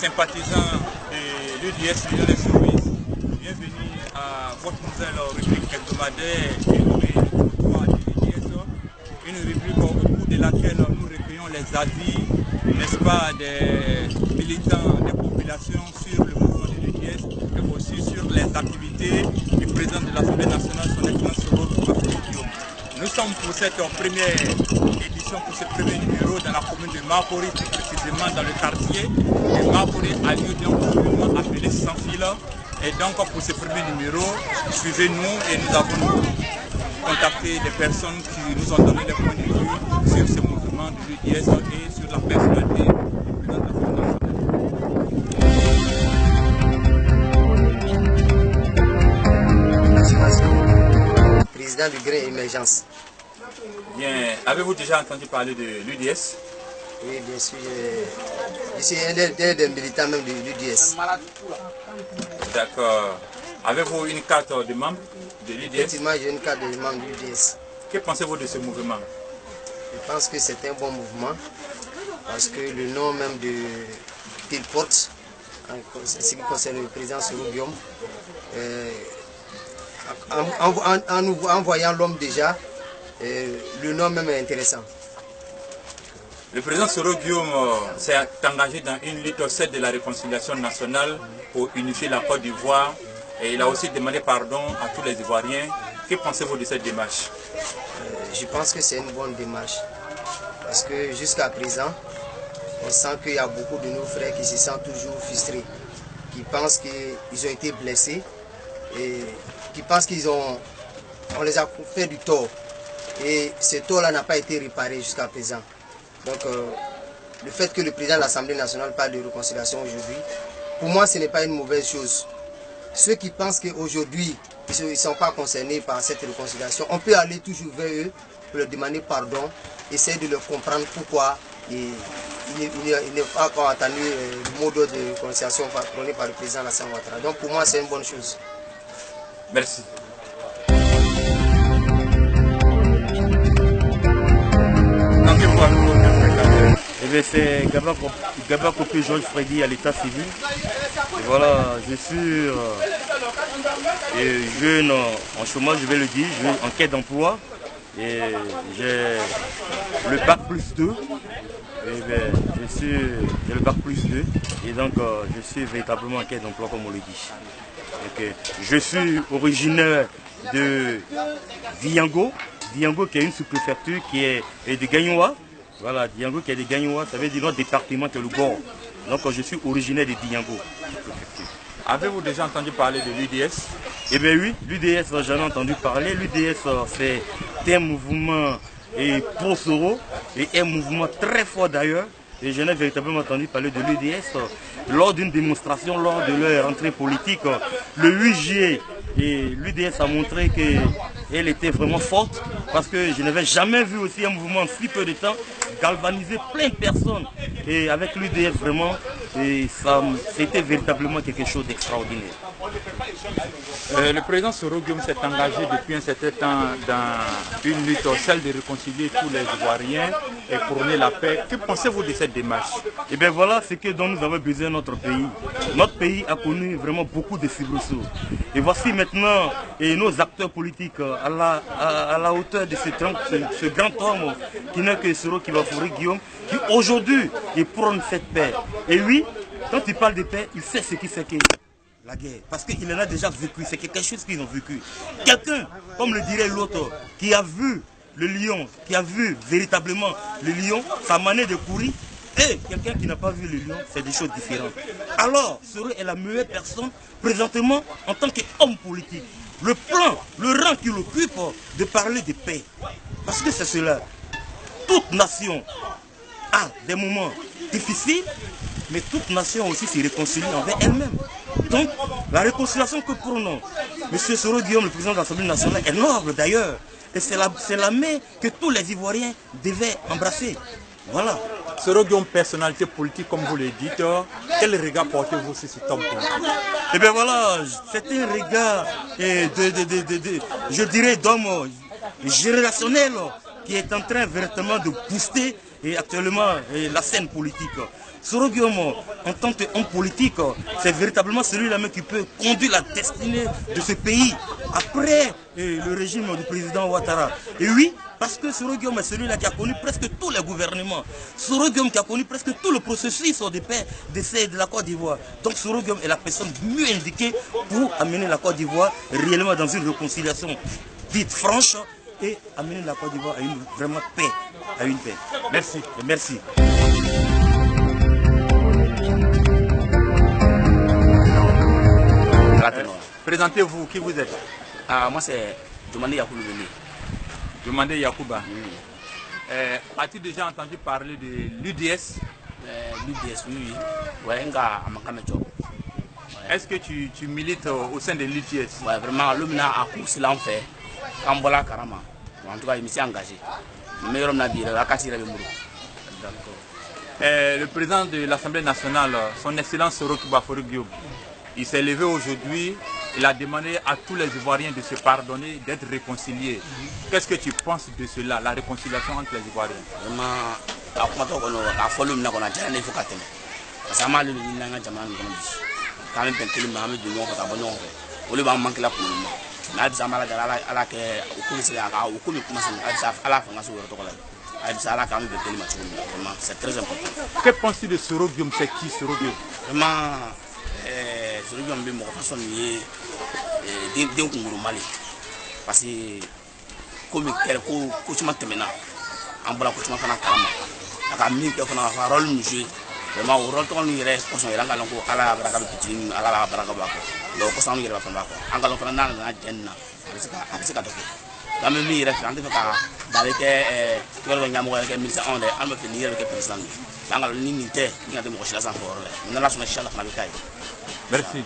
sympathisants de l'UDS Union des Services. Bienvenue à votre nouvelle rubrique hebdomadaire une rubrique au cours de laquelle nous recueillons les avis, n'est-ce pas, des militants, des populations sur le mouvement de l'UDS et aussi sur les activités du président de l'Assemblée nationale, son Excellence Rodolphe Guillaume. Nous sommes pour cette première édition, pour ce premier numéro dans la commune de Makori, plus précisément dans le quartier de Makori, à lieu d'un mouvement appelé Sans Fil. Et donc pour ce premier numéro, suivez-nous et nous avons contacté des personnes qui nous ont donné des points de vue sur ce mouvement de l'UDS et sur la personnalité du président de l'Assemblée nationale. Président du Grain Émergence. Bien, avez-vous déjà entendu parler de l'UDS? Oui, bien sûr. Je suis un des militants même de l'UDS. D'accord. Avez-vous une carte de membre de l'UDS? Effectivement, j'ai une carte de membre de l'UDS. Que pensez-vous de ce mouvement? Je pense que c'est un bon mouvement parce que le nom même qu'il porte, en ce qui concerne le président Soro Guillaume, en voyant l'homme déjà, le nom même est intéressant. Le président Soro Guillaume s'est engagé dans une lutte, celle de la réconciliation nationale pour unifier la Côte d'Ivoire et il a aussi demandé pardon à tous les Ivoiriens. Que pensez-vous de cette démarche? Je pense que c'est une bonne démarche parce que jusqu'à présent, on sent qu'il y a beaucoup de nos frères qui se sentent toujours frustrés, qui pensent qu'ils ont été blessés et qui pensent on les a fait du tort. Et ce tort-là n'a pas été réparé jusqu'à présent. Donc, le fait que le président de l'Assemblée nationale parle de réconciliation aujourd'hui, pour moi, ce n'est pas une mauvaise chose. Ceux qui pensent qu'aujourd'hui, ils ne sont pas concernés par cette réconciliation, on peut aller toujours vers eux pour leur demander pardon, essayer de leur comprendre pourquoi il n'est pas encore entendu le mot de réconciliation prôné par le président Alassane Ouattara. Donc, pour moi, c'est une bonne chose. Merci. C'est Gaba Kopé Georges Freddy à l'état civil. Et voilà, je suis jeune en chômage, je vais le dire, en quête d'emploi. Et j'ai le bac plus 2. Et j'ai le bac plus 2. Et donc je suis véritablement en quête d'emploi comme on le dit. Donc, je suis originaire de Diango. Diango qui est une sous-préfecture qui est de Gagnoua. Voilà, Diango qui est de Gagnoua, ça veut dire notre département qui est le Gord. Donc je suis originaire de Diango. Avez-vous déjà entendu parler de l'UDS? Eh bien oui, l'UDS, j'en ai entendu parler. L'UDS, c'est un mouvement pro-Soro et un mouvement très fort d'ailleurs. Et j'en ai véritablement entendu parler de l'UDS lors d'une démonstration, lors de leur rentrée politique. Le 8 juillet, l'UDS a montré qu'elle était vraiment forte parce que je n'avais jamais vu aussi un mouvement en si peu de temps galvaniser plein de personnes. Et avec l'UDS, vraiment, c'était véritablement quelque chose d'extraordinaire. Le président Soro Guillaume s'est engagé depuis un certain temps dans une lutte, celle de réconcilier tous les Ivoiriens et prôner la paix. Que pensez-vous de cette démarche? Eh bien voilà ce dont nous avons besoin notre pays. Notre pays a connu vraiment beaucoup de soubresauts. Et voici maintenant nos acteurs politiques à la hauteur de ce grand homme qui n'est que Soro Guillaume, qui aujourd'hui prône cette paix. Et oui, quand il parle de paix, il sait ce qui c'est que la guerre. Parce qu'il en a déjà vécu, c'est quelque chose qu'ils ont vécu. Quelqu'un, comme le dirait l'autre, qui a vu le lion, qui a vu véritablement le lion, sa manière de courir, et quelqu'un qui n'a pas vu le lion, c'est des choses différentes. Alors, Soro est la meilleure personne présentement en tant qu'homme politique. Le plan, le rang qu'il occupe de parler de paix. Parce que c'est cela. Toute nation a des moments difficiles, mais toute nation aussi se réconcilie envers elle-même. Donc, la réconciliation que prône M. Soro Guillaume, le président de l'Assemblée nationale, est noble d'ailleurs. Et c'est la main que tous les Ivoiriens devaient embrasser. Voilà. Soro Guillaume, personnalité politique, comme vous le dites, quel regard portez-vous sur cet homme politique? Eh bien voilà, c'est un regard je dirais d'homme générationnel qui est en train véritablement de booster et actuellement la scène politique. Soro Guillaume, en tant qu'homme politique, c'est véritablement celui-là même qui peut conduire la destinée de ce pays après le régime du président Ouattara. Et oui, parce que Soro Guillaume est celui-là qui a connu presque tous les gouvernements. Soro Guillaume qui a connu presque tout le processus de paix de la Côte d'Ivoire. Donc Soro Guillaume est la personne mieux indiquée pour amener la Côte d'Ivoire réellement dans une réconciliation dite franche et amener la Côte d'Ivoire à une vraiment paix, à une paix. Merci. Et merci. Présentez-vous, qui vous êtes? Moi c'est Jomandé Yakouba. Jomandé Yakouba. As-tu déjà entendu parler de l'UDS? L'UDS, oui. Ouais, est-ce que tu milites au sein de l'UDS? Ouais, vraiment, l'homme a course là en fait. Kambola Karama. En tout cas, il m'y s'est engagé. Le président de l'Assemblée nationale, son Excellence Soro Guillaume, il s'est levé aujourd'hui, il a demandé à tous les Ivoiriens de se pardonner, d'être réconciliés. Qu'est-ce que tu penses de cela, la réconciliation entre les Ivoiriens? C'est très important. Que penses-tu de Soro Guillaume? C'est qui Soro Guillaume? Vraiment, Soro Guillaume est façon de Mali. Parce que comme il maintenant, en bas la karama. La mis que un rôle joué. Vraiment, au rôle qu'on irait, on s'en ira à la braga petit, à la braga baco. Donc, on s'en ira à baco. En galant pendant la gêne, avec ce cadeau. La même il reste en fait avec le Yamoua avec 1100 ans, on me finir avec le président. Dans l'unité, il y a des moches là encore. On a la son échelle à la Merci.